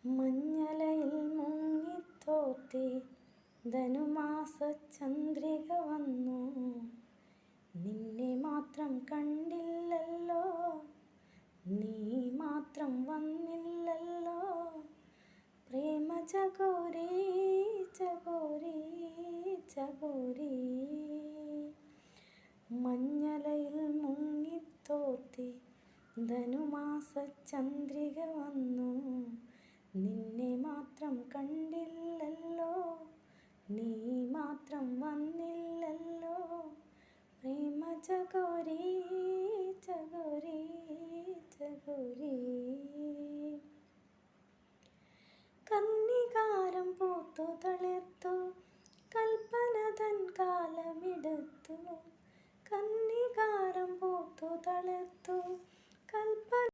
മഞ്ഞലയിൽ മുങ്ങിത്തോർത്തി ധനുമാസ ചന്ദ്രിക വന്നു. നിന്നെ മാത്രം കണ്ടില്ലല്ലോ, നീ മാത്രം വന്നില്ലല്ലോ. പ്രേമ ചകോരി ചകോരി ചകോരി. മഞ്ഞലയിൽ മുങ്ങിത്തോർത്തി ധനുമാസ ചന്ദ്രിക വന്നു. നിന്നെ മാത്രം കണ്ടില്ലല്ലോ, നീ മാത്രം വന്നില്ലല്ലോ. പ്രേമ ചകോരി ചകോരി ചകോരി. കന്നികാരം പൂത്തു തളിർത്തു, കൽപ്പന തൻ കാലമെടുത്തു. കന്നികാരം പൂത്തു തളിർത്തു, കൽപ്പന